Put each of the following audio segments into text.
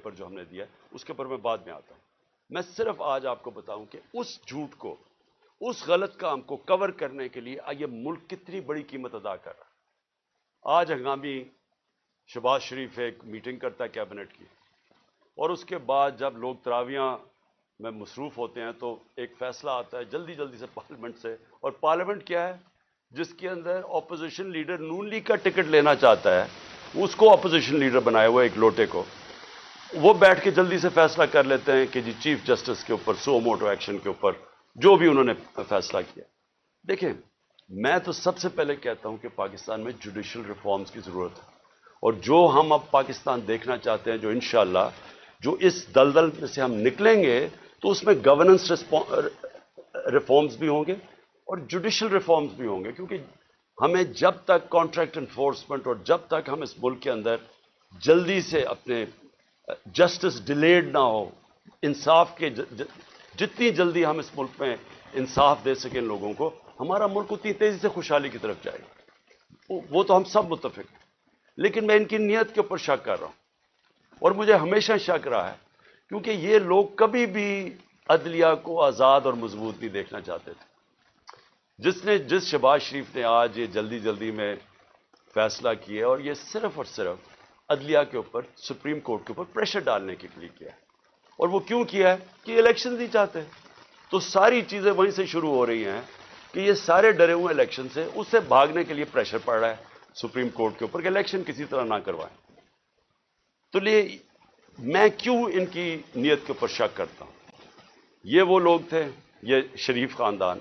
پر جو ہم نے دیا ہے اس کے اوپر میں بعد میں آتا ہوں. میں صرف آج آپ کو بتاؤں کہ اس جھوٹ کو، اس غلط کام کو کور کرنے کے لیے یہ ملک کتنی بڑی قیمت ادا کر رہا ہے. آج ہنگامی شہباز شریف ایک میٹنگ کرتا ہے کیبنٹ کی، اور اس کے بعد جب لوگ تراویحاں میں مصروف ہوتے ہیں تو ایک فیصلہ آتا ہے جلدی جلدی سے پارلیمنٹ سے. اور پارلیمنٹ کیا ہے؟ جس کے اندر اپوزیشن لیڈر نون لیگ کا ٹکٹ لینا چاہتا ہے، اس کو اپوزیشن لیڈر بنایا ہوا ایک لوٹے کو، وہ بیٹھ کے جلدی سے فیصلہ کر لیتے ہیں کہ جی چیف جسٹس کے اوپر سو موٹو ایکشن کے اوپر جو بھی انہوں نے فیصلہ کیا. دیکھیں، میں تو سب سے پہلے کہتا ہوں کہ پاکستان میں جوڈیشل ریفارمز کی ضرورت ہے، اور جو ہم اب پاکستان دیکھنا چاہتے ہیں، جو انشاءاللہ جو اس دلدل میں سے ہم نکلیں گے تو اس میں گورننس ریفارمز بھی ہوں گے اور جوڈیشل ریفارمز بھی ہوں گے. کیونکہ ہمیں جب تک کانٹریکٹ انفورسمنٹ اور جب تک ہم اس ملک کے اندر جلدی سے اپنے جسٹس ڈیلیڈ نہ ہو، انصاف کے جتنی جلدی ہم اس ملک میں انصاف دے سکیں لوگوں کو، ہمارا ملک اتنی تیزی سے خوشحالی کی طرف جائے گا. وہ تو ہم سب متفق ہیں. لیکن میں ان کی نیت کے اوپر شک کر رہا ہوں، اور مجھے ہمیشہ شک رہا ہے، کیونکہ یہ لوگ کبھی بھی عدلیہ کو آزاد اور مضبوط نہیں دیکھنا چاہتے تھے. جس شہباز شریف نے آج یہ جلدی جلدی میں فیصلہ کیا، اور یہ صرف اور صرف عدلیہ کے اوپر، سپریم کورٹ کے اوپر پریشر ڈالنے کے لیے کیا ہے. اور وہ کیوں کیا ہے؟ کہ الیکشن نہیں چاہتے. تو ساری چیزیں وہیں سے شروع ہو رہی ہیں کہ یہ سارے ڈرے ہوئے الیکشن سے، اس سے بھاگنے کے لیے پریشر پڑ رہا ہے سپریم کورٹ کے اوپر کہ الیکشن کسی طرح نہ کروائیں. تو میں کیوں ان کی نیت کے اوپر شک کرتا ہوں؟ یہ وہ لوگ تھے، یہ شریف خاندان،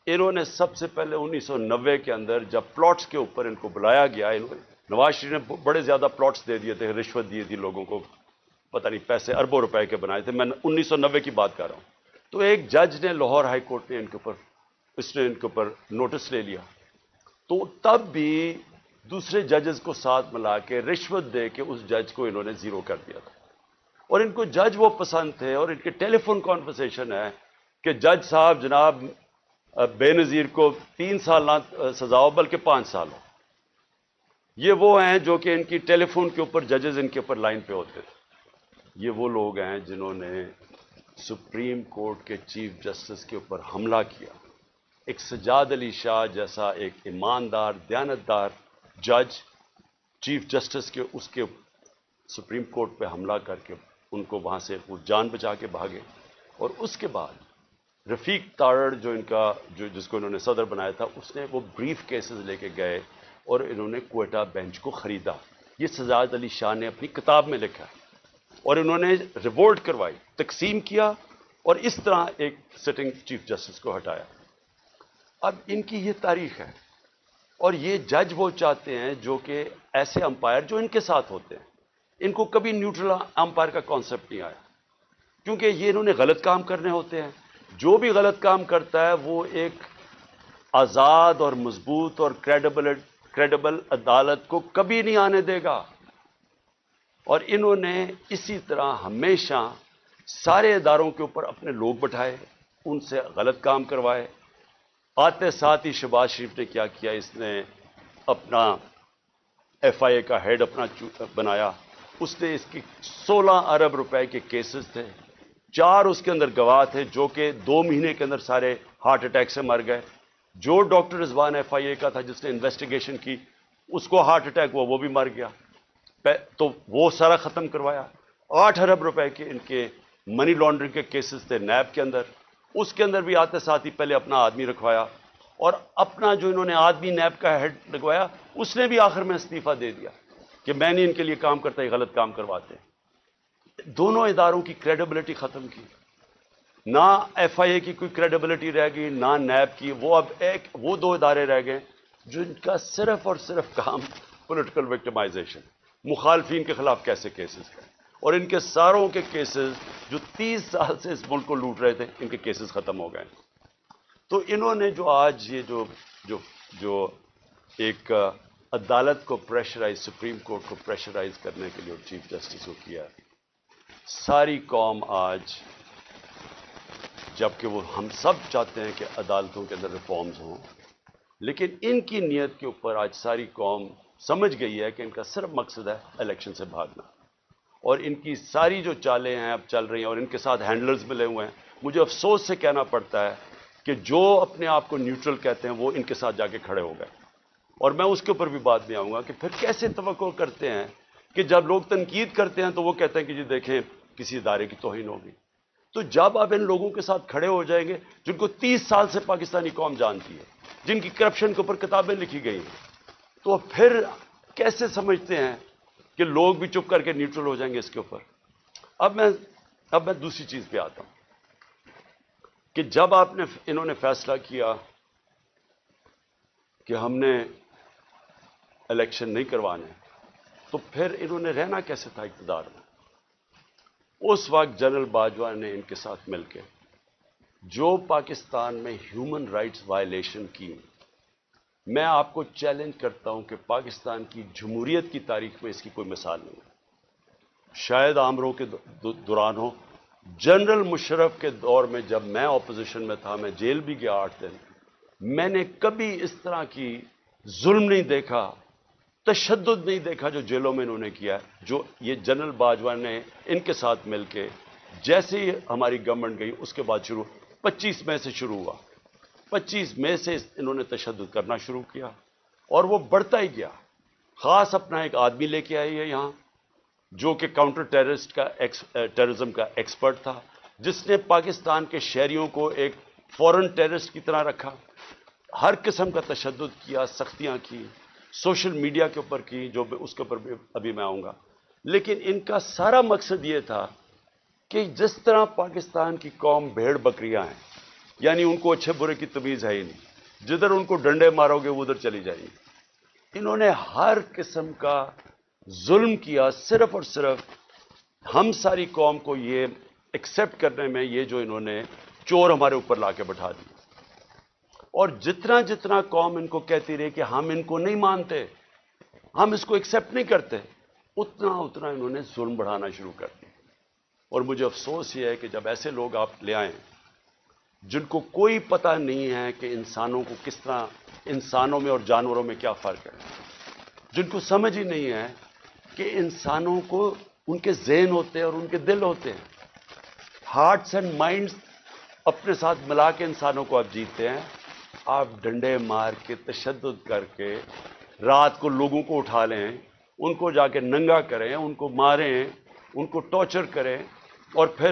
انہوں نے سب سے پہلے 1990 کے اندر جب پلاٹس کے اوپر ان کو بلایا گیا، نواز شریف نے بڑے زیادہ پلاٹس دے دیے تھے، رشوت دی تھی لوگوں کو، پتہ نہیں پیسے اربوں روپے کے بنائے تھے. میں 1990 کی بات کر رہا ہوں. تو ایک جج نے لاہور ہائی کورٹ نے ان کے اوپر نوٹس لے لیا. تو تب بھی دوسرے ججز کو ساتھ ملا کے رشوت دے کے اس جج کو انہوں نے زیرو کر دیا تھا. اور ان کو جج وہ پسند تھے، اور ان کے ٹیلی فون کانورسیشن ہے کہ جج صاحب جناب بے نظیر کو 3 سال نہ سزا ہو بلکہ 5 سال ہو. یہ وہ ہیں جو کہ ان کی ٹیلی فون کے اوپر ججز ان کے اوپر لائن پہ ہوتے تھے. یہ وہ لوگ ہیں جنہوں نے سپریم کورٹ کے چیف جسٹس کے اوپر حملہ کیا. ایک سجاد علی شاہ جیسا ایک ایماندار، دیانتدار جج چیف جسٹس کے اس کے سپریم کورٹ پہ حملہ کر کے ان کو وہاں سے وہ جان بچا کے بھاگے. اور اس کے بعد رفیق تارڑ جو جس کو انہوں نے صدر بنایا تھا، اس نے وہ بریف کیسز لے کے گئے اور انہوں نے کوئٹہ بینچ کو خریدا. یہ سجاد علی شاہ نے اپنی کتاب میں لکھا، اور انہوں نے ریوولٹ کروائی، تقسیم کیا، اور اس طرح ایک سٹنگ چیف جسٹس کو ہٹایا. اب ان کی یہ تاریخ ہے، اور یہ جج وہ چاہتے ہیں جو کہ ایسے امپائر جو ان کے ساتھ ہوتے ہیں. ان کو کبھی نیوٹرل امپائر کا کانسیپٹ نہیں آیا، کیونکہ یہ انہوں نے غلط کام کرنے ہوتے ہیں. جو بھی غلط کام کرتا ہے وہ ایک آزاد اور مضبوط اور کریڈیبل عدالت کو کبھی نہیں آنے دے گا. اور انہوں نے اسی طرح ہمیشہ سارے اداروں کے اوپر اپنے لوگ بٹھائے، ان سے غلط کام کروائے. آتے ساتھ ہی شہباز شریف نے کیا کیا، اس نے اپنا ایف آئی اے کا ہیڈ اپنا بنایا. اس نے اس کی 16 ارب روپے کے کیسز تھے، 4 اس کے اندر گواہ تھے جو کہ 2 مہینے کے اندر سارے ہارٹ اٹیک سے مر گئے. جو ڈاکٹر رضوان ایف آئی اے کا تھا جس نے انویسٹیگیشن کی، اس کو ہارٹ اٹیک ہوا، وہ بھی مر گیا. تو وہ سارا ختم کروایا. 8 ارب روپے کے ان کے منی لانڈرنگ کے کیسز تھے نیب کے اندر، اس کے اندر بھی آتے ساتھ ہی پہلے اپنا آدمی رکھوایا، اور اپنا جو انہوں نے آدمی نیب کا ہیڈ لگوایا اس نے بھی آخر میں استعفیٰ دے دیا کہ میں نہیں ان کے لیے کام کرتا، یہ غلط کام کرواتے. دونوں اداروں کی کریڈیبلٹی ختم کی. نہ ایف آئی اے کی کوئی کریڈیبلٹی رہ گئی، نہ نیب کی. وہ اب وہ 2 ادارے رہ گئے جن کا صرف اور صرف کام پولیٹیکل وکٹمائزیشن، مخالفین کے خلاف کیسے کیسز کریں. اور ان کے ساروں کے کیسز جو 30 سال سے اس ملک کو لوٹ رہے تھے، ان کے کیسز ختم ہو گئے. تو انہوں نے جو آج یہ جو ایک عدالت کو پریشرائز، سپریم کورٹ کو پریشرائز کرنے کے لیے اور چیف جسٹس کو کیا، ساری قوم آج، جبکہ وہ ہم سب چاہتے ہیں کہ عدالتوں کے اندر ریفارمز ہوں، لیکن ان کی نیت کے اوپر آج ساری قوم سمجھ گئی ہے کہ ان کا صرف مقصد ہے الیکشن سے بھاگنا. اور ان کی ساری جو چالیں ہیں اب چل رہی ہیں اور ان کے ساتھ ہینڈلرز ملے ہوئے ہیں، مجھے افسوس سے کہنا پڑتا ہے کہ جو اپنے آپ کو نیوٹرل کہتے ہیں وہ ان کے ساتھ جا کے کھڑے ہو گئے. اور میں اس کے اوپر بھی بات میں آؤں گا کہ پھر کیسے توقع کرتے ہیں کہ جب لوگ تنقید کرتے ہیں تو وہ کہتے ہیں کہ جی دیکھیں کسی ادارے کی توہین ہوگی. تو جب آپ ان لوگوں کے ساتھ کھڑے ہو جائیں گے جن کو 30 سال سے پاکستانی قوم جانتی ہے، جن کی کرپشن کے اوپر کتابیں لکھی گئی ہیں، تو پھر کیسے سمجھتے ہیں کہ لوگ بھی چپ کر کے نیوٹرل ہو جائیں گے اس کے اوپر؟ اب میں دوسری چیز پہ آتا ہوں کہ جب انہوں نے فیصلہ کیا کہ ہم نے الیکشن نہیں کروانے، تو پھر انہوں نے رہنا کیسے تھا اقتدار میں؟ اس وقت جنرل باجوہ نے ان کے ساتھ مل کے جو پاکستان میں ہیومن رائٹس وائلیشن کی، میں آپ کو چیلنج کرتا ہوں کہ پاکستان کی جمہوریت کی تاریخ میں اس کی کوئی مثال نہیں ہے. شاید عامروں کے دوران ہو، جنرل مشرف کے دور میں جب میں اپوزیشن میں تھا، میں جیل بھی گیا 8 دن، میں نے کبھی اس طرح کی ظلم نہیں دیکھا، تشدد نہیں دیکھا جو جیلوں میں انہوں نے کیا، جو یہ جنرل باجوہ نے ان کے ساتھ مل کے جیسے ہی ہماری گورنمنٹ گئی اس کے بعد 25 مئی سے شروع ہوا. 25 مئی سے انہوں نے تشدد کرنا شروع کیا اور وہ بڑھتا ہی گیا. خاص اپنا ایک آدمی لے کے آئی ہے یہاں جو کہ کاؤنٹر ٹیررزم کا ایکسپرٹ تھا، جس نے پاکستان کے شہریوں کو ایک فورن ٹیررسٹ کی طرح رکھا، ہر قسم کا تشدد کیا، سختیاں کی، سوشل میڈیا کے اوپر کی، جو اس کے اوپر ابھی میں آؤں گا. لیکن ان کا سارا مقصد یہ تھا کہ جس طرح پاکستان کی قوم بھیڑ بکریاں ہیں، یعنی ان کو اچھے برے کی تمیز ہے ہی نہیں، جدھر ان کو ڈنڈے مارو گے وہ ادھر چلی جائیں گی. انہوں نے ہر قسم کا ظلم کیا، صرف اور صرف ہم ساری قوم کو یہ ایکسپٹ کرنے میں، یہ جو انہوں نے چور ہمارے اوپر لا کے بٹھا دی. اور جتنا جتنا قوم ان کو کہتی رہی کہ ہم ان کو نہیں مانتے، ہم اس کو ایکسپٹ نہیں کرتے، اتنا اتنا انہوں نے ظلم بڑھانا شروع کر دیا. اور مجھے افسوس یہ ہے کہ جب ایسے لوگ آپ لے آئیں جن کو کوئی پتہ نہیں ہے کہ انسانوں کو کس طرح، انسانوں میں اور جانوروں میں کیا فرق ہے، جن کو سمجھ ہی نہیں ہے کہ انسانوں کو ان کے ذہن ہوتے ہیں اور ان کے دل ہوتے ہیں، ہارٹس اینڈ مائنڈز اپنے ساتھ ملا کے انسانوں کو آپ جیتتے ہیں. آپ ڈنڈے مار کے، تشدد کر کے، رات کو لوگوں کو اٹھا لیں، ان کو جا کے ننگا کریں، ان کو ماریں، ان کو ٹارچر کریں، اور پھر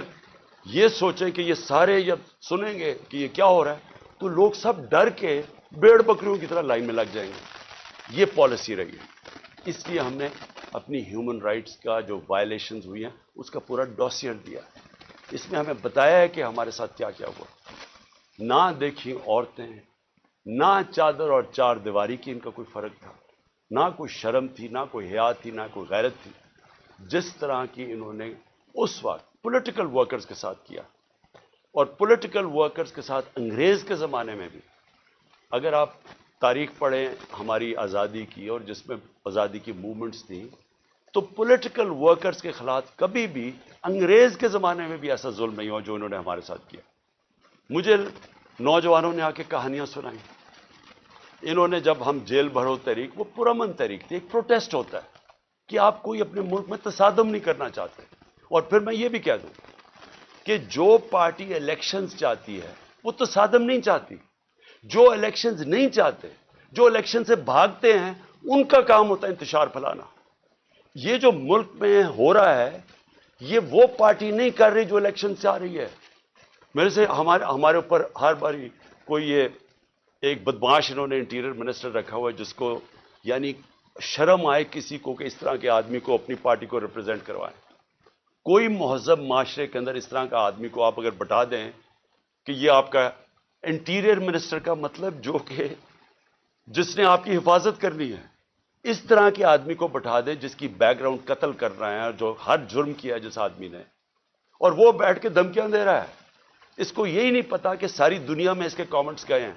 یہ سوچیں کہ یہ سارے جب سنیں گے کہ یہ کیا ہو رہا ہے تو لوگ سب ڈر کے بھیڑ بکریوں کی طرح لائن میں لگ جائیں گے. یہ پالیسی رہی ہے. اس لیے ہم نے اپنی ہیومن رائٹس کا جو وائلیشنز ہوئی ہیں اس کا پورا ڈوسیئر دیا. اس میں ہمیں بتایا ہے کہ ہمارے ساتھ کیا کیا ہوا. نہ دیکھی عورتیں، نہ چادر اور چار دیواری کی ان کا کوئی فرق تھا، نہ کوئی شرم تھی، نہ کوئی حیا تھی، نہ کوئی غیرت تھی. جس طرح کی انہوں نے اس وقت پولیٹیکل ورکرز کے ساتھ کیا، اور پولیٹیکل ورکرز کے ساتھ انگریز کے زمانے میں بھی، اگر آپ تاریخ پڑھیں ہماری آزادی کی اور جس میں آزادی کی موومنٹس تھیں، تو پولیٹیکل ورکرز کے خلاف کبھی بھی انگریز کے زمانے میں بھی ایسا ظلم نہیں ہوا جو انہوں نے ہمارے ساتھ کیا. مجھے نوجوانوں نے آ کے کہانیاں سنائیں. انہوں نے جب ہم جیل بھرو تحریک، وہ پرامن تحریک تھی، ایک پروٹیسٹ ہوتا ہے کہ آپ کوئی اپنے ملک میں تصادم نہیں کرنا چاہتے. اور پھر میں یہ بھی کہہ دوں کہ جو پارٹی الیکشنز چاہتی ہے وہ تصادم نہیں چاہتی. جو الیکشنز نہیں چاہتے، جو الیکشن سے بھاگتے ہیں، ان کا کام ہوتا ہے انتشار پھیلانا. یہ جو ملک میں ہو رہا ہے یہ وہ پارٹی نہیں کر رہی جو الیکشن سے آ رہی ہے. میرے سے ہمارے اوپر ہر باری کوئی یہ ایک بدمعاش انہوں نے انٹیریئر منسٹر رکھا ہوا ہے جس کو یعنی شرم آئے کسی کو کہ اس طرح کے آدمی کو اپنی پارٹی کو ریپرزینٹ کروائیں. کوئی مہذب معاشرے کے اندر اس طرح کا آدمی کو آپ اگر بتا دیں کہ یہ آپ کا انٹیریئر منسٹر کا مطلب جو کہ جس نے آپ کی حفاظت کرنی ہے، اس طرح کے آدمی کو بٹھا دیں جس کی بیک گراؤنڈ قتل کر رہا ہے اور جو ہر جرم کیا ہے جس آدمی نے، اور وہ بیٹھ کے دھمکیاں دے رہا ہے. اس کو یہی نہیں پتا کہ ساری دنیا میں اس کے کامنٹس گئے ہیں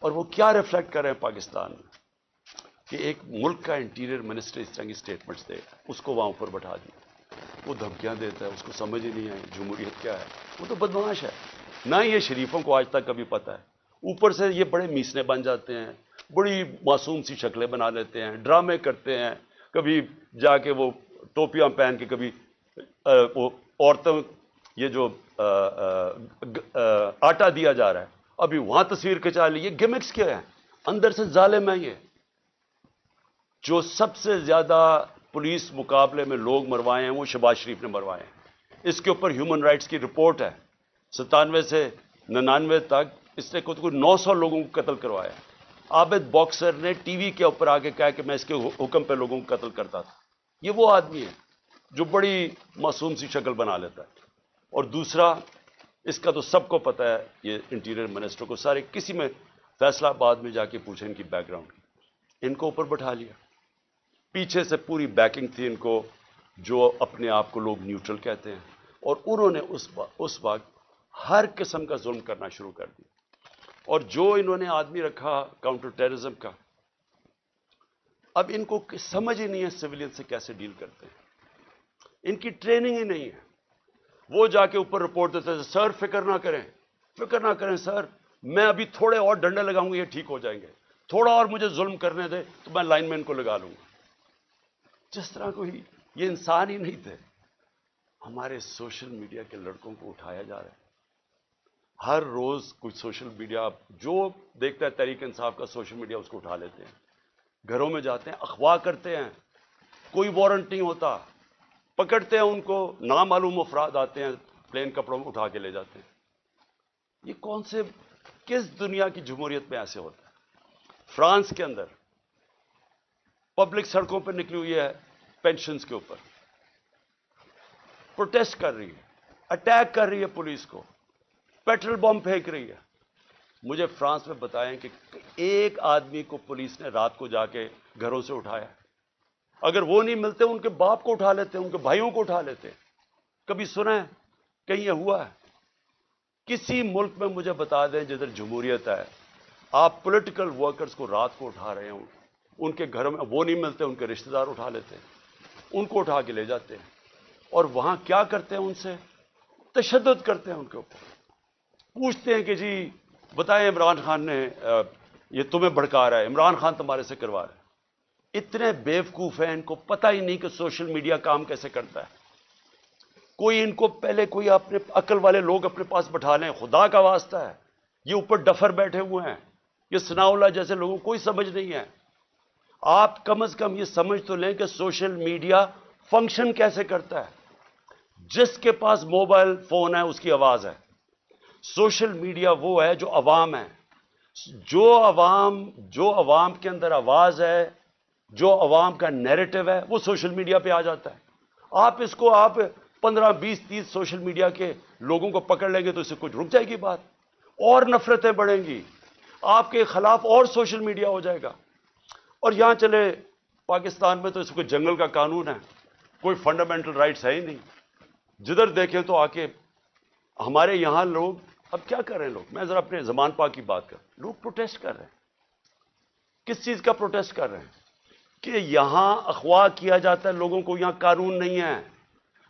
اور وہ کیا ریفلیکٹ کر رہے ہیں پاکستان میں، کہ ایک ملک کا انٹیریئر منسٹر اس طرح کی سٹیٹمنٹس دے، اس کو وہاں اوپر بٹھا دیا، وہ دھمکیاں دیتا ہے، اس کو سمجھ ہی نہیں آئی جمہوریت کیا ہے. وہ تو بدمعاش ہے. نہ یہ شریفوں کو آج تک کبھی پتا ہے. اوپر سے یہ بڑے میسنے بن جاتے ہیں، بڑی معصوم سی شکلیں بنا لیتے ہیں، ڈرامے کرتے ہیں، کبھی جا کے وہ ٹوپیاں پہن کے کبھی وہ عورتوں یہ جو آٹا دیا جا رہا ہے، ابھی وہاں تصویر کھچا لی. یہ گیمکس کیا ہے؟ اندر سے ظالم ہے. یہ جو سب سے زیادہ پولیس مقابلے میں لوگ مروائے ہیں وہ شہباز شریف نے مروائے ہیں. اس کے اوپر ہیومن رائٹس کی رپورٹ ہے. 97 سے 99 تک اس نے کوئی 900 لوگوں کو قتل کروایا. عابد باکسر نے ٹی وی کے اوپر آ کے کہا کہ میں اس کے حکم پہ لوگوں کو قتل کرتا تھا. یہ وہ آدمی ہے جو بڑی معصوم سی شکل بنا لیتا ہے. اور دوسرا، اس کا تو سب کو پتا ہے، یہ انٹیریئر منسٹر کو سارے، کسی میں فیصلہ آباد میں جا کے پوچھیں ان کی بیک گراؤنڈ کی. ان کو اوپر بٹھا لیا، پیچھے سے پوری بیکنگ تھی ان کو، جو اپنے آپ کو لوگ نیوٹرل کہتے ہیں. اور انہوں نے اس وقت ہر قسم کا ظلم کرنا شروع کر دیا. اور جو انہوں نے آدمی رکھا کاؤنٹر ٹیررزم کا، اب ان کو سمجھ ہی نہیں ہے سویلین سے کیسے ڈیل کرتے ہیں. ان کی ٹریننگ ہی نہیں ہے. وہ جا کے اوپر رپورٹ دیتے تھے، سر فکر نہ کریں سر، میں ابھی تھوڑے اور ڈنڈے لگاؤں گا، یہ ٹھیک ہو جائیں گے. تھوڑا اور مجھے ظلم کرنے دے تو میں لائن مین کو لگا لوں گا. جس طرح کوئی یہ انسان ہی نہیں تھے. ہمارے سوشل میڈیا کے لڑکوں کو اٹھایا جا رہا ہے. ہر روز کچھ سوشل میڈیا جو دیکھتا ہے تحریک انصاف کا سوشل میڈیا اس کو اٹھا لیتے ہیں، گھروں میں جاتے ہیں، اغوا کرتے ہیں. کوئی وارنٹ نہیں ہوتا، پکڑتے ہیں ان کو، نامعلوم افراد آتے ہیں پلین کپڑوں میں اٹھا کے لے جاتے ہیں. یہ کون سے، کس دنیا کی جمہوریت میں ایسے ہوتا ہے؟ فرانس کے اندر پبلک سڑکوں پہ نکلی ہوئی ہے پینشنز کے اوپر، پروٹیسٹ کر رہی ہے، اٹیک کر رہی ہے پولیس کو، پیٹرول بم پھینک رہی ہے. مجھے فرانس میں بتائیں کہ ایک آدمی کو پولیس نے رات کو جا کے گھروں سے اٹھایا. اگر وہ نہیں ملتے ان کے باپ کو اٹھا لیتے، ان کے بھائیوں کو اٹھا لیتے. کبھی سنا ہے کہیں یہ ہوا ہے؟ کسی ملک میں مجھے بتا دیں جدھر جمہوریت ہے، آپ پولیٹیکل ورکرز کو رات کو اٹھا رہے ہیں، ان کے گھروں میں وہ نہیں ملتے، ان کے رشتہ دار اٹھا لیتے ہیں، ان کو اٹھا کے لے جاتے ہیں. اور وہاں کیا کرتے ہیں؟ ان سے تشدد کرتے ہیں، ان کے اوپر پوچھتے ہیں کہ جی بتائیں عمران خان نے یہ تمہیں بھڑکا رہا ہے، عمران خان تمہارے سے کروا رہا ہے. اتنے بیوقوف ہیں، ان کو پتہ ہی نہیں کہ سوشل میڈیا کام کیسے کرتا ہے. کوئی ان کو پہلے کوئی اپنے عقل والے لوگ اپنے پاس بٹھا لیں، خدا کا واسطہ ہے. یہ اوپر ڈفر بیٹھے ہوئے ہیں، یہ ثناء اللہ جیسے لوگوں کو کوئی سمجھ نہیں ہے. آپ کم از کم یہ سمجھ تو لیں کہ سوشل میڈیا فنکشن کیسے کرتا ہے. جس کے پاس موبائل فون ہے اس کی آواز ہے. سوشل میڈیا وہ ہے جو عوام ہے، جو عوام کے اندر آواز ہے، جو عوام کا نیریٹو ہے، وہ سوشل میڈیا پہ آ جاتا ہے. آپ 15 20 30 سوشل میڈیا کے لوگوں کو پکڑ لیں گے تو اس سے کچھ رک جائے گی بات، اور نفرتیں بڑھیں گی، آپ کے خلاف اور سوشل میڈیا ہو جائے گا. اور یہاں چلے پاکستان میں تو اس کو جنگل کا قانون ہے، کوئی فنڈامنٹل رائٹس ہے ہی نہیں. جدھر دیکھیں تو آ کے ہمارے یہاں لوگ اب کیا کر رہے ہیں. لوگ، میں ذرا اپنے زمان پاک کی بات کر، لوگ پروٹیسٹ کر رہے ہیں. کس چیز کا پروٹیسٹ کر رہے ہیں؟ کہ یہاں اغوا کیا جاتا ہے لوگوں کو، یہاں قانون نہیں ہے.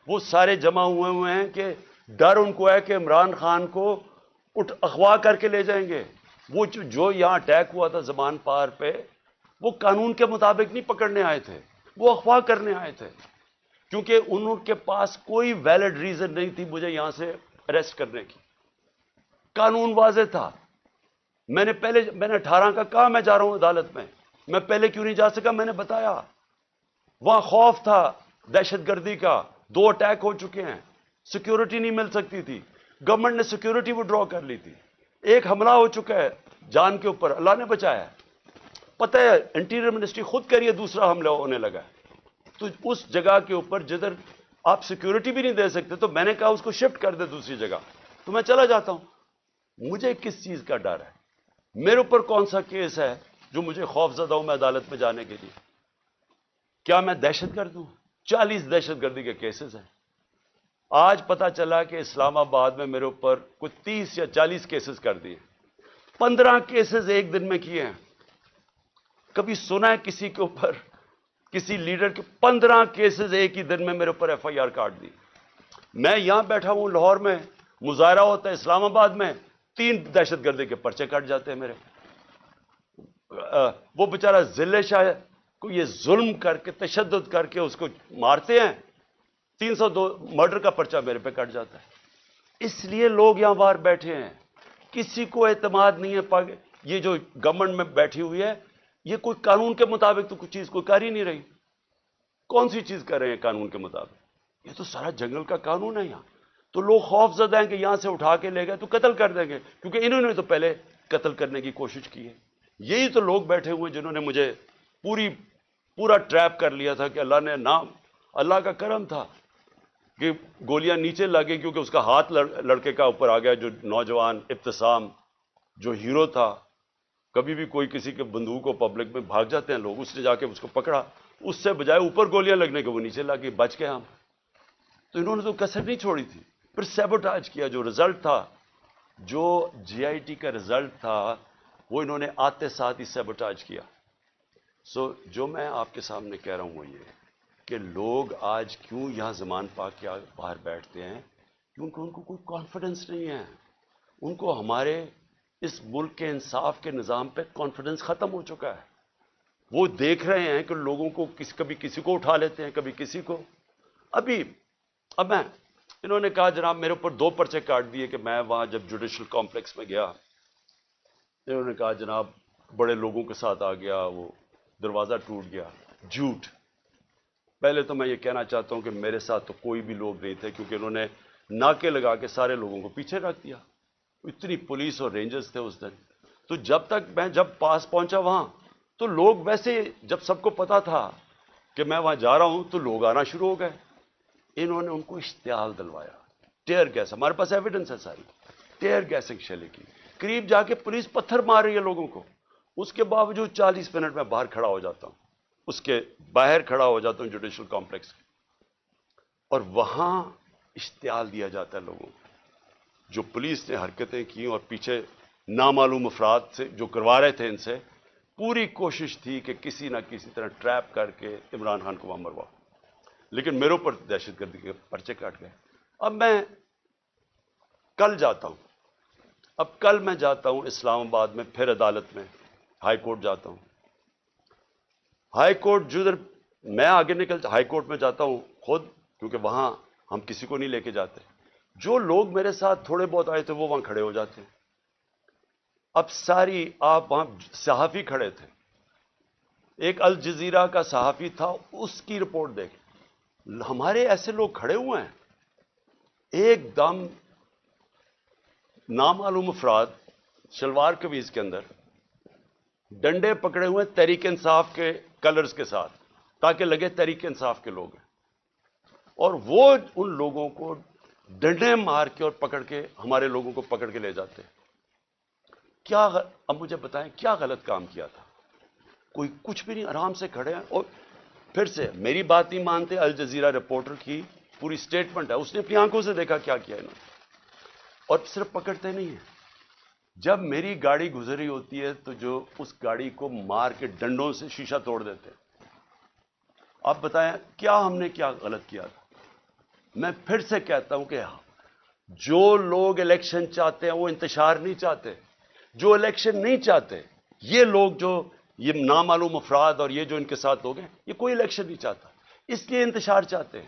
وہ سارے جمع ہوئے ہیں کہ ڈر ان کو ہے کہ عمران خان کو اغوا کر کے لے جائیں گے. وہ جو یہاں اٹیک ہوا تھا زمان پار پہ، وہ قانون کے مطابق نہیں پکڑنے آئے تھے، وہ اغوا کرنے آئے تھے. کیونکہ ان کے پاس کوئی ویلڈ ریزن نہیں تھی مجھے یہاں سے اریسٹ کرنے کی. قانون واضح تھا. میں نے 18 کا کہا میں جا رہا ہوں عدالت میں پہلے کیوں نہیں جا سکا؟ میں نے بتایا وہاں خوف تھا دہشت گردی کا، 2 اٹیک ہو چکے ہیں، سیکیورٹی نہیں مل سکتی تھی، گورنمنٹ نے سیکیورٹی وڈرا کر لی تھی، ایک حملہ ہو چکا ہے جان کے اوپر، اللہ نے بچایا. پتہ ہے انٹیریئر منسٹری خود کہہ رہی ہے دوسرا حملہ ہونے لگا ہے. تو اس جگہ کے اوپر جدھر آپ سیکیورٹی بھی نہیں دے سکتے، تو میں نے کہا اس کو شفٹ کر دے دوسری جگہ، تو میں چلا جاتا ہوں. مجھے کس چیز کا ڈر ہے؟ میرے اوپر کون سا کیس ہے جو مجھے خوف زدہ ہوں میں عدالت میں جانے کے لیے؟ کیا میں دہشت گرد ہوں؟ 40 دہشت گردی کے کیسز ہیں. آج پتا چلا کہ اسلام آباد میں میرے اوپر کچھ 30 یا 40 کیسز کر دیے. 15 کیسز ایک دن میں کیے ہیں. کبھی سنا ہے کسی کے اوپر، کسی لیڈر کے 15 کیسز ایک ہی دن میں میرے اوپر ایف آئی آر کاٹ دی؟ میں یہاں بیٹھا ہوں لاہور میں، مظاہرہ ہوتا ہے اسلام آباد میں، 3 دہشت گردی کے پرچے کٹ جاتے ہیں میرے. وہ بیچارہ ذلے شاہ کو یہ ظلم کر کے، تشدد کر کے اس کو مارتے ہیں، 302 مرڈر کا پرچہ میرے پہ کٹ جاتا ہے. اس لیے لوگ یہاں باہر بیٹھے ہیں, کسی کو اعتماد نہیں ہے. یہ جو گورنمنٹ میں بیٹھی ہوئی ہے, یہ کوئی قانون کے مطابق تو کچھ چیز کوئی کر ہی نہیں رہی. کون سی چیز کر رہے ہیں قانون کے مطابق؟ یہ تو سارا جنگل کا قانون ہے یہاں. تو لوگ خوف زدہ ہیں کہ یہاں سے اٹھا کے لے گئے تو قتل کر دیں گے, کیونکہ انہوں نے تو پہلے قتل کرنے کی کوشش کی ہے. یہی تو لوگ بیٹھے ہوئے جنہوں نے مجھے پورا ٹریپ کر لیا تھا کہ اللہ نے نام, اللہ کا کرم تھا کہ گولیاں نیچے لگیں, کیونکہ اس کا ہاتھ لڑکے کا اوپر آ گیا, جو نوجوان ابتسام جو ہیرو تھا. کبھی بھی کوئی کسی کے بندوق کو پبلک میں بھاگ جاتے ہیں لوگ, اس نے جا کے اس کو پکڑا, اس سے بجائے اوپر گولیاں لگنے کے وہ نیچے لگی, بچ گئے ہم. تو انہوں نے تو کسر نہیں چھوڑی تھی. پھر سیبوٹاج کیا, جو رزلٹ تھا, جو جی آئی ٹی کا رزلٹ تھا, وہ انہوں نے آتے ساتھ ہی سیبوٹاج کیا. سو جو میں آپ کے سامنے کہہ رہا ہوں وہ یہ کہ لوگ آج کیوں یہاں زمان پاک کے باہر بیٹھتے ہیں, کیونکہ ان کو کوئی کانفیڈنس نہیں ہے. ان کو ہمارے اس ملک کے انصاف کے نظام پہ کانفیڈنس ختم ہو چکا ہے. وہ دیکھ رہے ہیں کہ لوگوں کو کبھی کسی کو اٹھا لیتے ہیں, کبھی کسی کو. اب انہوں نے کہا جناب میرے اوپر 2 پرچے کاٹ دیے کہ میں وہاں جب جوڈیشل کمپلیکس میں گیا, انہوں نے کہا جناب بڑے لوگوں کے ساتھ آ گیا, وہ دروازہ ٹوٹ گیا. جھوٹ. پہلے تو میں یہ کہنا چاہتا ہوں کہ میرے ساتھ تو کوئی بھی لوگ نہیں تھے, کیونکہ انہوں نے ناکے لگا کے سارے لوگوں کو پیچھے رکھ دیا. اتنی پولیس اور رینجرز تھے اس دن. تو جب پاس پہنچا وہاں, تو لوگ ویسے جب سب کو پتا تھا کہ میں وہاں جا رہا ہوں تو لوگ آنا شروع ہو گئے. انہوں نے ان کو اشتعال دلوایا, ٹیئر گیس, ہمارے پاس ایویڈنس ہے ساری, ٹیئر گیسنگ شیلنگ کی. قریب جا کے پولیس پتھر مار رہی ہے لوگوں کو. اس کے باوجود 40 منٹ میں باہر کھڑا ہو جاتا ہوں, اس کے باہر کھڑا ہو جاتا ہوں جوڈیشل کمپلیکس, اور وہاں اشتعال دیا جاتا ہے لوگوں کو. جو پولیس نے حرکتیں کی اور پیچھے نامعلوم افراد سے جو کروا رہے تھے, ان سے پوری کوشش تھی کہ کسی نہ کسی طرح ٹریپ کر کے عمران خان کو وہاں مرواؤ, لیکن میرے اوپر دہشت گردی کے پرچے کاٹ گئے. اب میں کل جاتا ہوں, کل میں جاتا ہوں اسلام آباد میں, پھر عدالت میں ہائی کورٹ جاتا ہوں. ہائی کورٹ جدھر میں آگے ہائی کورٹ میں جاتا ہوں خود, کیونکہ وہاں ہم کسی کو نہیں لے کے جاتے. جو لوگ میرے ساتھ تھوڑے بہت آئے تھے وہ وہاں کھڑے ہو جاتے ہیں. اب آپ وہاں صحافی کھڑے تھے, ایک الجزیرہ کا صحافی تھا, اس کی رپورٹ دیکھ. ہمارے ایسے لوگ کھڑے ہوئے ہیں, ایک دم نامعلوم افراد شلوار قمیض کے اندر ڈنڈے پکڑے ہوئے تحریک انصاف کے کلرز کے ساتھ, تاکہ لگے تحریک انصاف کے لوگ ہیں, اور وہ ان لوگوں کو ڈنڈے مار کے اور پکڑ کے ہمارے لوگوں کو پکڑ کے لے جاتے. اب مجھے بتائیں کیا غلط کام کیا تھا؟ کوئی کچھ بھی نہیں, آرام سے کھڑے ہیں. اور پھر سے میری بات نہیں مانتے. الجزیرہ رپورٹر کی پوری سٹیٹمنٹ ہے, اس نے اپنی آنکھوں سے دیکھا کیا کیا انہوں نے. اور صرف پکڑتے نہیں ہیں, جب میری گاڑی گزری ہوتی ہے تو جو اس گاڑی کو مار کے ڈنڈوں سے شیشہ توڑ دیتے ہیں. آپ بتائیں کیا ہم نے کیا غلط کیا تھا؟ میں پھر سے کہتا ہوں کہ جو لوگ الیکشن چاہتے ہیں وہ انتشار نہیں چاہتے. جو الیکشن نہیں چاہتے, یہ لوگ جو یہ نامعلوم افراد اور یہ جو ان کے ساتھ لوگ ہیں, یہ کوئی الیکشن نہیں چاہتا, اس لیے انتشار چاہتے ہیں.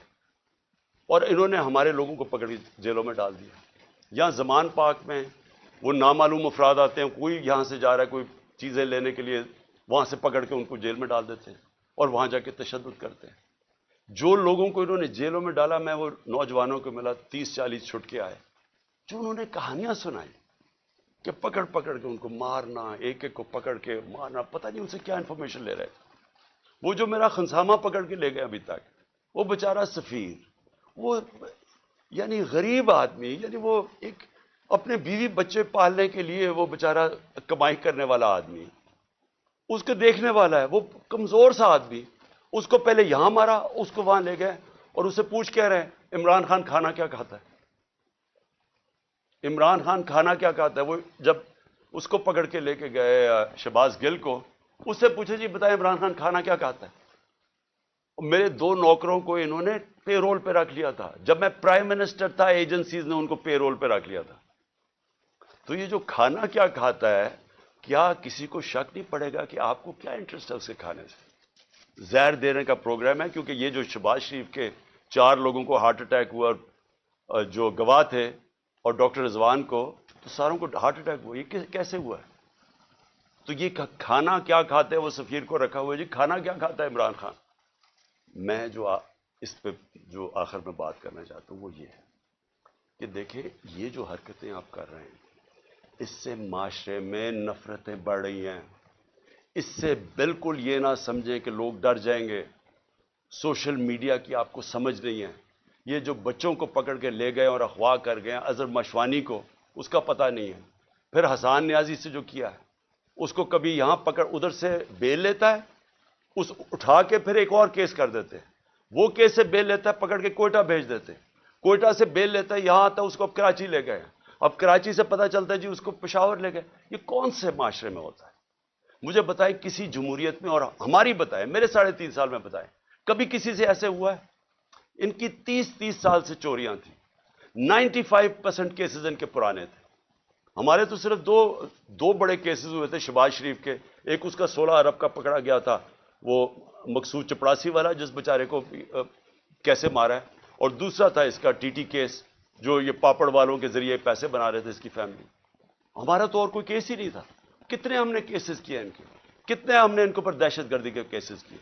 اور انہوں نے ہمارے لوگوں کو پکڑ کے جیلوں میں ڈال دیا. یہاں زمان پاک میں وہ نامعلوم افراد آتے ہیں, کوئی یہاں سے جا رہا ہے کوئی چیزیں لینے کے لیے, وہاں سے پکڑ کے ان کو جیل میں ڈال دیتے ہیں اور وہاں جا کے تشدد کرتے ہیں. جو لوگوں کو انہوں نے جیلوں میں ڈالا, میں وہ نوجوانوں کو ملا 30-40 چھٹ کے آئے, جو انہوں نے کہانیاں سنائی کہ پکڑ کے ان کو مارنا, ایک ایک کو پکڑ کے مارنا, پتہ نہیں ان سے کیا انفارمیشن لے رہے تھے. وہ جو میرا خنسامہ پکڑ کے لے گئے ابھی تک, وہ بیچارہ سفیر, وہ یعنی غریب آدمی, یعنی وہ ایک اپنے بیوی بچے پالنے کے لیے وہ بیچارہ کمائی کرنے والا آدمی, اس کو دیکھنے والا ہے, وہ کمزور سا آدمی, اس کو پہلے یہاں مارا, اس کو وہاں لے گئے اور اسے پوچھ کہہ رہے ہیں عمران خان کھانا کیا کھاتا ہے, عمران خان کھانا کیا کھاتا ہے. وہ جب اس کو پکڑ کے لے کے گئے شہباز گل کو, اس سے پوچھے جی بتائیں عمران خان کھانا کیا کھاتا ہے. میرے 2 نوکروں کو انہوں نے پے رول پہ رکھ لیا تھا, جب میں پرائم منسٹر تھا ایجنسیز نے ان کو پے رول پہ رکھ لیا تھا. تو یہ جو کھانا کیا کھاتا ہے, کیا کسی کو شک نہیں پڑے گا کہ آپ کو کیا انٹرسٹ ہے اسے کھانے سے؟ زہر دینے کا پروگرام ہے, کیونکہ یہ جو شہباز شریف کے 4 لوگوں کو ہارٹ اٹیک ہوا، اور جو گواہ تھے اور ڈاکٹر رضوان کو، تو ساروں کو ہارٹ اٹیک ہوا. یہ کیسے ہوا ہے؟ تو یہ کھانا کیا کھاتے ہیں، وہ سفیر کو رکھا ہوا ہے جی، کھانا کیا کھاتا ہے عمران خان. میں جو اس پہ جو آخر میں بات کرنا چاہتا ہوں وہ یہ ہے کہ دیکھیں، یہ جو حرکتیں آپ کر رہے ہیں، اس سے معاشرے میں نفرتیں بڑھ رہی ہیں. اس سے بالکل یہ نہ سمجھیں کہ لوگ ڈر جائیں گے. سوشل میڈیا کی آپ کو سمجھ نہیں ہے. یہ جو بچوں کو پکڑ کے لے گئے اور اغوا کر گئے اظہر مشوانی کو، اس کا پتہ نہیں ہے. پھر حسان نیازی سے جو کیا ہے، اس کو کبھی یہاں پکڑ، ادھر سے بیل لیتا ہے، اس اٹھا کے پھر ایک اور کیس کر دیتے ہیں. وہ کیس سے بیل لیتا ہے، پکڑ کے کوئٹہ بھیج دیتے ہیں. کوئٹہ سے بیل لیتا ہے، یہاں آتا ہے، اس کو اب کراچی لے گئے. اب کراچی سے پتہ چلتا ہے جی اس کو پشاور لے گئے. یہ کون سے معاشرے میں ہوتا ہے؟ مجھے بتائیں کسی جمہوریت میں، اور ہماری بتائیں، میرے 3.5 سال میں بتائیں، کبھی کسی سے ایسے ہوا ہے؟ ان کی 30 سال سے چوریاں تھیں. 95% کیسز ان کے پرانے تھے. ہمارے تو صرف دو بڑے کیسز ہوئے تھے شہباز شریف کے. ایک اس کا 16 ارب کا پکڑا گیا تھا، وہ مقصود چپڑاسی والا، جس بیچارے کو کیسے مارا ہے. اور دوسرا تھا اس کا ٹی ٹی کیس، جو یہ پاپڑ والوں کے ذریعے پیسے بنا رہے تھے اس کی فیملی. ہمارا تو اور کوئی کیس ہی نہیں تھا. کتنے ہم نے کیسز کیے ان کے، کتنے ہم نے ان کے اوپر دہشت گردی کے کیسز کیے.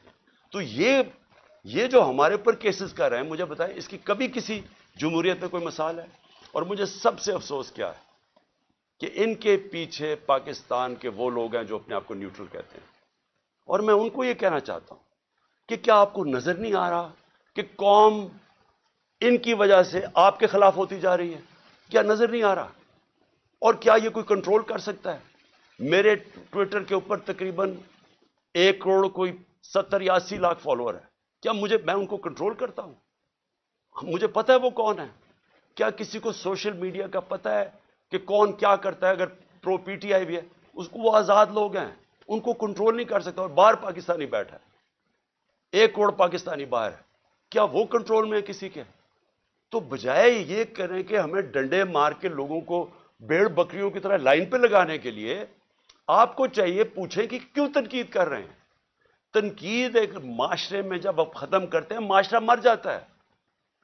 تو یہ جو ہمارے اوپر کیسز کر رہے ہیں، مجھے بتائیں اس کی کبھی کسی جمہوریت میں کوئی مثال ہے؟ اور مجھے سب سے افسوس کیا ہے کہ ان کے پیچھے پاکستان کے وہ لوگ ہیں جو اپنے آپ کو نیوٹرل کہتے ہیں. اور میں ان کو یہ کہنا چاہتا ہوں کہ کیا آپ کو نظر نہیں آ رہا کہ قوم ان کی وجہ سے آپ کے خلاف ہوتی جا رہی ہے؟ کیا نظر نہیں آ رہا؟ اور کیا یہ کوئی کنٹرول کر سکتا ہے؟ میرے ٹویٹر کے اوپر تقریباً 1 کروڑ کوئی 70-80 لاکھ فالوور ہے. کیا میں ان کو کنٹرول کرتا ہوں؟ مجھے پتہ ہے وہ کون ہے. کیا کسی کو سوشل میڈیا کا پتہ ہے کہ کون کیا کرتا ہے؟ اگر پرو پی ٹی آئی بھی ہے، اس کو، وہ آزاد لوگ ہیں، ان کو کنٹرول نہیں کر سکتا. اور باہر پاکستانی بیٹھا ہے، 1 کروڑ پاکستانی باہر ہے، کیا وہ کنٹرول میں ہے کسی کے؟ تو بجائے یہ کریں کہ ہمیں ڈنڈے مار کے لوگوں کو بھیڑ بکریوں کی طرح لائن پہ لگانے کے لیے، آپ کو چاہیے پوچھیں کہ کیوں تنقید کر رہے ہیں. تنقید ایک معاشرے میں جب آپ ختم کرتے ہیں، معاشرہ مر جاتا ہے.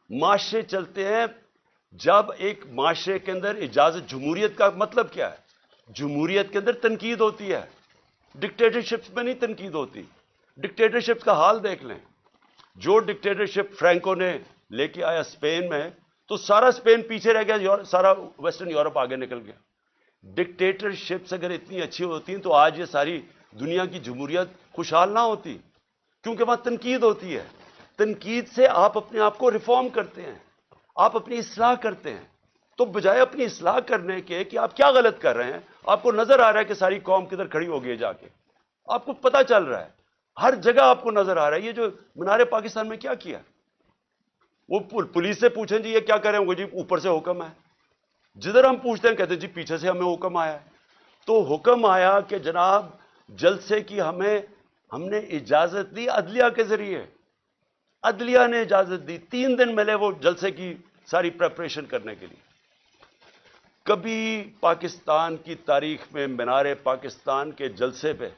معاشرے چلتے ہیں جب ایک معاشرے کے اندر اجازت. جمہوریت کا مطلب کیا ہے؟ جمہوریت کے اندر تنقید ہوتی ہے، ڈکٹیٹرشپ میں نہیں تنقید ہوتی. ڈکٹیٹرشپ کا حال دیکھ لیں. جو ڈکٹیٹرشپ فرینکو نے لے کے آیا اسپین میں، تو سارا اسپین پیچھے رہ گیا، سارا ویسٹرن یورپ آگے نکل گیا. ڈکٹیٹرشپس اگر اتنی اچھی ہوتی ہیں تو آج یہ ساری دنیا کی جمہوریت خوشحال نہ ہوتی، کیونکہ وہاں تنقید ہوتی ہے. تنقید سے آپ اپنے آپ کو ریفارم کرتے ہیں، آپ اپنی اصلاح کرتے ہیں. تو بجائے اپنی اصلاح کرنے کے کہ آپ کیا غلط کر رہے ہیں، آپ کو نظر آ رہا ہے کہ ساری قوم کدھر کھڑی ہو گئی ہے جا کے، آپ کو پتہ چل رہا ہے، ہر جگہ آپ کو نظر آ رہا ہے. یہ جو مینار پاکستان میں کیا وہ پولیس سے پوچھیں جی یہ کیا کریں گے، جی اوپر سے حکم ہے. جدھر ہم پوچھتے ہیں کہتے ہیں جی پیچھے سے ہمیں حکم آیا ہے. تو حکم آیا کہ جناب جلسے کی ہم نے اجازت دی عدلیہ کے ذریعے. عدلیہ نے اجازت دی، 3 دن ملے وہ جلسے کی ساری پریپریشن کرنے کے لیے. کبھی پاکستان کی تاریخ میں مینار پاکستان کے جلسے پہ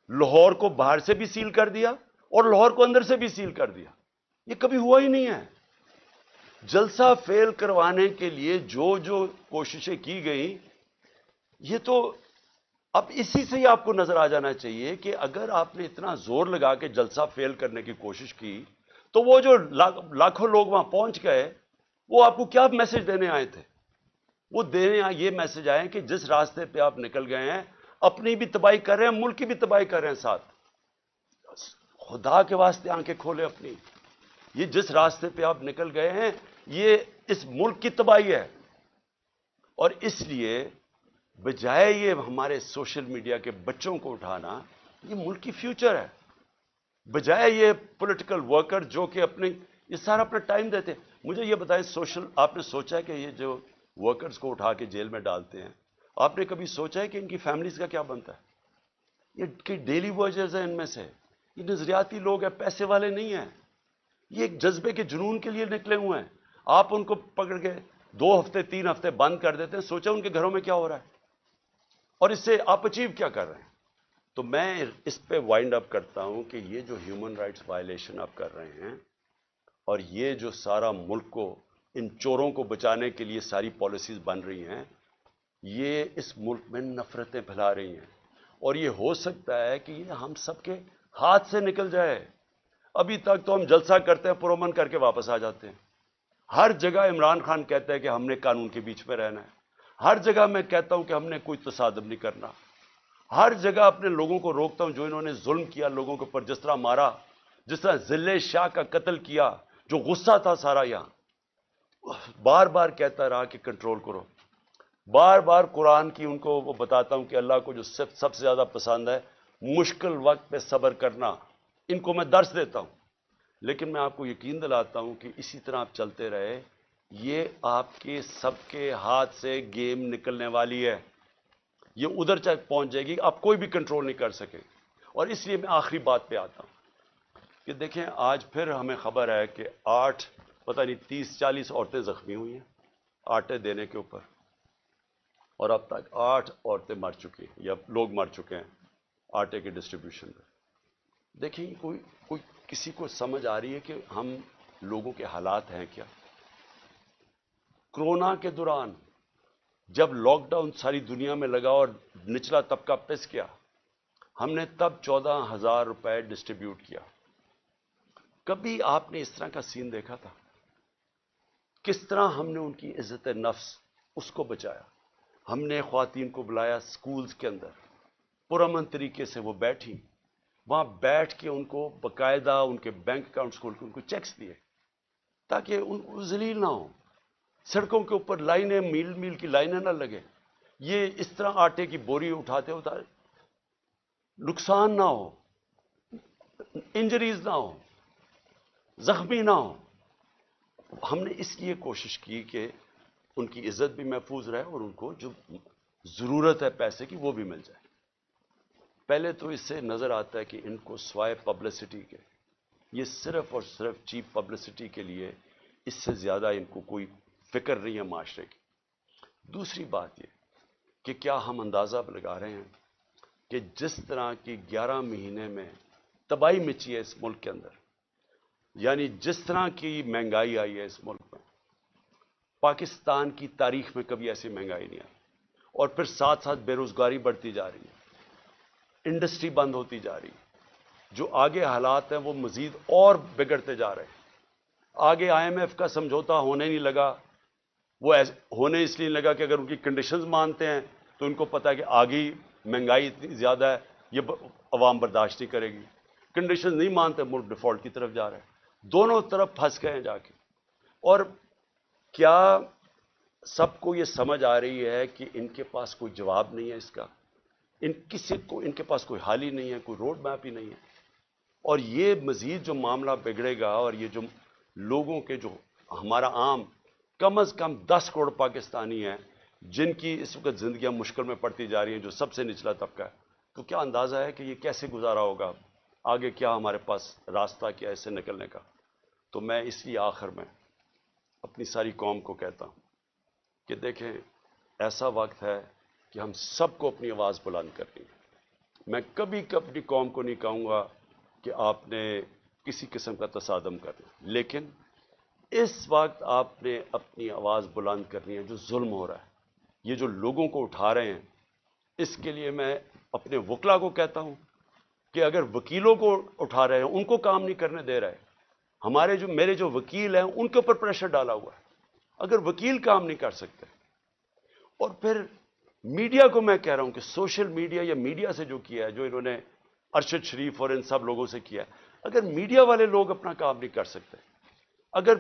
لاہور کو باہر سے بھی سیل کر دیا اور لاہور کو اندر سے بھی سیل کر دیا. یہ کبھی ہوا ہی نہیں ہے. جلسہ فیل کروانے کے لیے جو کوششیں کی گئیں، یہ تو اب اسی سے ہی آپ کو نظر آ جانا چاہیے کہ اگر آپ نے اتنا زور لگا کے جلسہ فیل کرنے کی کوشش کی، تو وہ جو لاکھوں لوگ وہاں پہنچ گئے، وہ آپ کو کیا میسج دینے آئے تھے؟ وہ دینے یہ میسج آئے کہ جس راستے پہ آپ نکل گئے ہیں، اپنی بھی تباہی کر رہے ہیں، ملک کی بھی تباہی کر رہے ہیں ساتھ. خدا کے واسطے آنکھیں کھولے اپنی. یہ جس راستے پہ آپ نکل گئے ہیں، یہ اس ملک کی تباہی ہے. اور اس لیے بجائے یہ ہمارے سوشل میڈیا کے بچوں کو اٹھانا، یہ ملک کی فیوچر ہے. بجائے یہ پولیٹیکل ورکر جو کہ یہ سارا اپنا ٹائم دیتے ہیں. مجھے یہ بتائیں، آپ نے سوچا ہے کہ یہ جو ورکرز کو اٹھا کے جیل میں ڈالتے ہیں، آپ نے کبھی سوچا ہے کہ ان کی فیملیز کا کیا بنتا ہے؟ یہ ڈیلی ورکرز ہیں، ان میں سے یہ نظریاتی لوگ ہیں، پیسے والے نہیں ہیں. یہ ایک جذبے کے جنون کے لیے نکلے ہوئے ہیں. آپ ان کو پکڑ کے 2 ہفتے 3 ہفتے بند کر دیتے ہیں. سوچا ان کے گھروں میں کیا ہو رہا ہے، اور اس سے آپ اچیو کیا کر رہے ہیں. تو میں اس پہ وائنڈ اپ کرتا ہوں کہ یہ جو ہیومن رائٹس وائلیشن آپ کر رہے ہیں، اور یہ جو سارا ملک کو ان چوروں کو بچانے کے لیے ساری پالیسیز بن رہی ہیں، یہ اس ملک میں نفرتیں پھیلا رہی ہیں، اور یہ ہو سکتا ہے کہ یہ ہم سب کے ہاتھ سے نکل جائے۔ ابھی تک تو ہم جلسہ کرتے ہیں، پرامن کر کے واپس آ جاتے ہیں۔ ہر جگہ عمران خان کہتا ہے کہ ہم نے قانون کے بیچ میں رہنا ہے، ہر جگہ میں کہتا ہوں کہ ہم نے کوئی تصادم نہیں کرنا، ہر جگہ اپنے لوگوں کو روکتا ہوں جو انہوں نے ظلم کیا لوگوں کے اوپر، جس طرح مارا، جس طرح ذلِ شاہ کا قتل کیا، جو غصہ تھا سارا یہاں، بار بار کہتا رہا کہ کنٹرول کرو۔ بار بار قرآن کی ان کو وہ بتاتا ہوں کہ اللہ کو جو سب سے زیادہ پسند ہے مشکل وقت پہ صبر کرنا، ان کو میں درس دیتا ہوں۔ لیکن میں آپ کو یقین دلاتا ہوں کہ اسی طرح آپ چلتے رہے، یہ آپ کے سب کے ہاتھ سے گیم نکلنے والی ہے، یہ ادھر تک پہنچ جائے گی، آپ کوئی بھی کنٹرول نہیں کر سکے۔ اور اس لیے میں آخری بات پہ آتا ہوں کہ دیکھیں آج پھر ہمیں خبر ہے کہ 8 پتہ نہیں 30-40 عورتیں زخمی ہوئی ہیں آٹے دینے کے اوپر، اور اب تک 8 عورتیں مر چکی ہیں یا لوگ مر چکے ہیں آٹے کے ڈسٹریبیوشن میں۔ دیکھیں کوئی کسی کو سمجھ آ رہی ہے کہ ہم لوگوں کے حالات ہیں کیا؟ کرونا کے دوران جب لاک ڈاؤن ساری دنیا میں لگا اور نچلا طبقہ پس گیا، ہم نے تب 14,000 روپے ڈسٹریبیوٹ کیا۔ کبھی آپ نے اس طرح کا سین دیکھا تھا؟ کس طرح ہم نے ان کی عزت نفس اس کو بچایا۔ ہم نے خواتین کو بلایا سکولز کے اندر، پرامن طریقے سے وہ بیٹھی، وہاں بیٹھ کے ان کو باقاعدہ ان کے بینک اکاؤنٹس کھول کے ان کو چیکس دیے تاکہ ان ذلیل نہ ہوں، سڑکوں کے اوپر لائنیں میل میل کی لائنیں نہ لگے، یہ اس طرح آٹے کی بوری اٹھاتے نقصان نہ ہو، انجریز نہ ہو، زخمی نہ ہو۔ ہم نے اس لیے کوشش کی کہ ان کی عزت بھی محفوظ رہے اور ان کو جو ضرورت ہے پیسے کی وہ بھی مل جائے۔ پہلے تو اس سے نظر آتا ہے کہ ان کو سوائے پبلسٹی کے، یہ صرف اور صرف چیپ پبلسٹی کے لیے، اس سے زیادہ ان کو کوئی فکر نہیں ہے معاشرے کی۔ دوسری بات یہ کہ کیا ہم اندازہ لگا رہے ہیں کہ جس طرح کی 11 مہینے میں تباہی مچی ہے اس ملک کے اندر، یعنی جس طرح کی مہنگائی آئی ہے اس ملک میں، پاکستان کی تاریخ میں کبھی ایسی مہنگائی نہیں آئی، اور پھر ساتھ ساتھ بے روزگاری بڑھتی جا رہی ہے، انڈسٹری بند ہوتی جا رہی ہے، جو آگے حالات ہیں وہ مزید اور بگڑتے جا رہے ہیں۔ آگے IMF کا سمجھوتا ہونے نہیں لگا، وہ ہونے اس لیے نہیں لگا کہ اگر ان کی کنڈیشنز مانتے ہیں تو ان کو پتا ہے کہ آگے مہنگائی اتنی زیادہ ہے، یہ عوام برداشت نہیں کرے گی۔ کنڈیشنز نہیں مانتے، ملک ڈیفالٹ کی طرف جا رہے ہیں، دونوں طرف پھنس گئے ہیں جا کے۔ اور کیا سب کو یہ سمجھ آ رہی ہے کہ ان کے پاس کوئی جواب نہیں ہے اس کا، ان کے پاس کوئی حل ہی نہیں ہے، کوئی روڈ میپ ہی نہیں ہے؟ اور یہ مزید جو معاملہ بگڑے گا، اور یہ جو لوگوں کے جو ہمارا عام کم از کم 10 کروڑ پاکستانی ہیں جن کی اس وقت زندگیاں مشکل میں پڑتی جا رہی ہیں، جو سب سے نچلا طبقہ ہے، تو کیا اندازہ ہے کہ یہ کیسے گزارا ہوگا؟ آگے کیا ہمارے پاس راستہ کیا ہے اس سے نکلنے کا؟ تو میں اس لیے آخر میں اپنی ساری قوم کو کہتا ہوں کہ دیکھیں ایسا وقت ہے کہ ہم سب کو اپنی آواز بلند کرنی ہے۔ میں کبھی اپنی قوم کو نہیں کہوں گا کہ آپ نے کسی قسم کا تصادم کرنا، لیکن اس وقت آپ نے اپنی آواز بلند کرنی ہے۔ جو ظلم ہو رہا ہے، یہ جو لوگوں کو اٹھا رہے ہیں، اس کے لیے میں اپنے وکلا کو کہتا ہوں کہ اگر وکیلوں کو اٹھا رہے ہیں، ان کو کام نہیں کرنے دے رہے، میرے جو وکیل ہیں ان کے اوپر پریشر ڈالا ہوا ہے، اگر وکیل کام نہیں کر سکتے، اور پھر میڈیا کو میں کہہ رہا ہوں کہ سوشل میڈیا یا میڈیا سے جو کیا ہے، جو انہوں نے ارشد شریف اور ان سب لوگوں سے کیا ہے، اگر میڈیا والے لوگ اپنا کام نہیں کر سکتے، اگر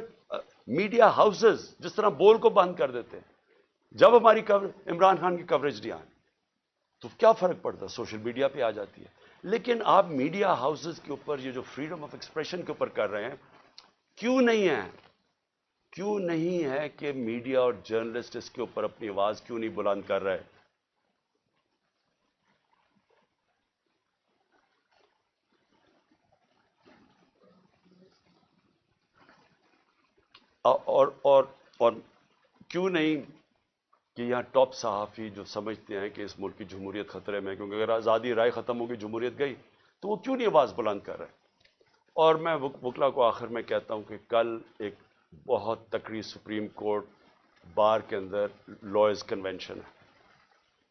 میڈیا ہاؤسز جس طرح بول کو بند کر دیتے ہیں، جب ہماری عمران خان کی کوریج نہیں آئی تو کیا فرق پڑتا؟ سوشل میڈیا پہ آ جاتی ہے۔ لیکن آپ میڈیا ہاؤسز کے اوپر یہ جو فریڈم آف ایکسپریشن کے اوپر کر رہے ہیں، کیوں نہیں ہے کہ میڈیا اور جرنلسٹ اس کے اوپر اپنی آواز کیوں نہیں بلند کر رہے؟ اور کیوں نہیں کہ یہاں ٹاپ صحافی جو سمجھتے ہیں کہ اس ملک کی جمہوریت خطرے میں، کیونکہ اگر آزادی رائے ختم ہوگی، جمہوریت گئی، تو وہ کیوں نہیں آواز بلند کر رہے؟ اور میں وکلا کو آخر میں کہتا ہوں کہ کل ایک بہت تکڑی سپریم کورٹ بار کے اندر لائرز کنونشن ہے،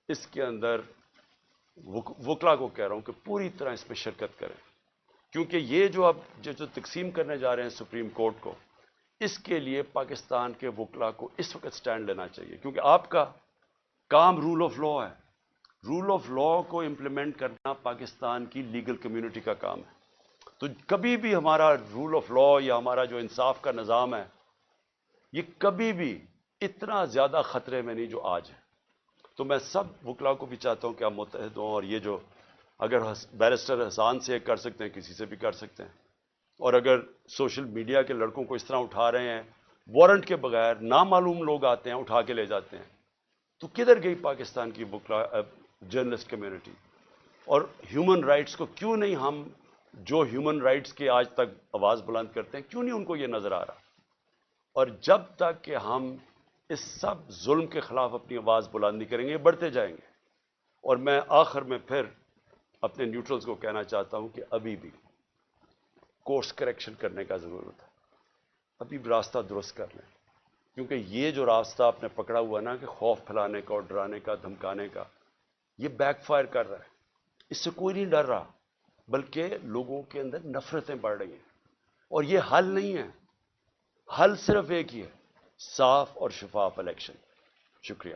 اس کے اندر وکلا کو کہہ رہا ہوں کہ پوری طرح اس میں شرکت کریں، کیونکہ یہ جو اب جو تقسیم کرنے جا رہے ہیں سپریم کورٹ کو، اس کے لیے پاکستان کے وکلا کو اس وقت سٹینڈ لینا چاہیے، کیونکہ آپ کا کام رول آف لا ہے۔ رول آف لا کو امپلیمنٹ کرنا پاکستان کی لیگل کمیونٹی کا کام ہے۔ تو کبھی بھی ہمارا رول آف لا یا ہمارا جو انصاف کا نظام ہے، یہ کبھی بھی اتنا زیادہ خطرے میں نہیں جو آج ہے۔ تو میں سب وکلا کو بھی چاہتا ہوں کہ آپ متحد ہوں، اور یہ جو اگر بیرسٹر حسان سے کر سکتے ہیں، کسی سے بھی کر سکتے ہیں، اور اگر سوشل میڈیا کے لڑکوں کو اس طرح اٹھا رہے ہیں وارنٹ کے بغیر، نامعلوم لوگ آتے ہیں اٹھا کے لے جاتے ہیں، تو کدھر گئی پاکستان کی وکلا جرنلسٹ کمیونٹی؟ اور ہیومن رائٹس کو کیوں نہیں ہم جو ہیومن رائٹس کے آج تک آواز بلند کرتے ہیں، کیوں نہیں ان کو یہ نظر آ رہا؟ اور جب تک کہ ہم اس سب ظلم کے خلاف اپنی آواز بلند نہیں کریں گے، یہ بڑھتے جائیں گے۔ اور میں آخر میں پھر اپنے نیوٹرلز کو کہنا چاہتا ہوں کہ ابھی بھی کورس کریکشن کرنے کا ضرورت ہے، ابھی بھی راستہ درست کر لیں، کیونکہ یہ جو راستہ آپ نے پکڑا ہوا نا کہ خوف پھیلانے کا اور ڈرانے کا، دھمکانے کا، یہ بیک فائر کر رہا ہے۔ اس سے کوئی نہیں ڈر رہا، بلکہ لوگوں کے اندر نفرتیں بڑھ رہی ہیں، اور یہ حل نہیں ہے۔ حل صرف ایک ہی ہے، صاف اور شفاف الیکشن۔ شکریہ۔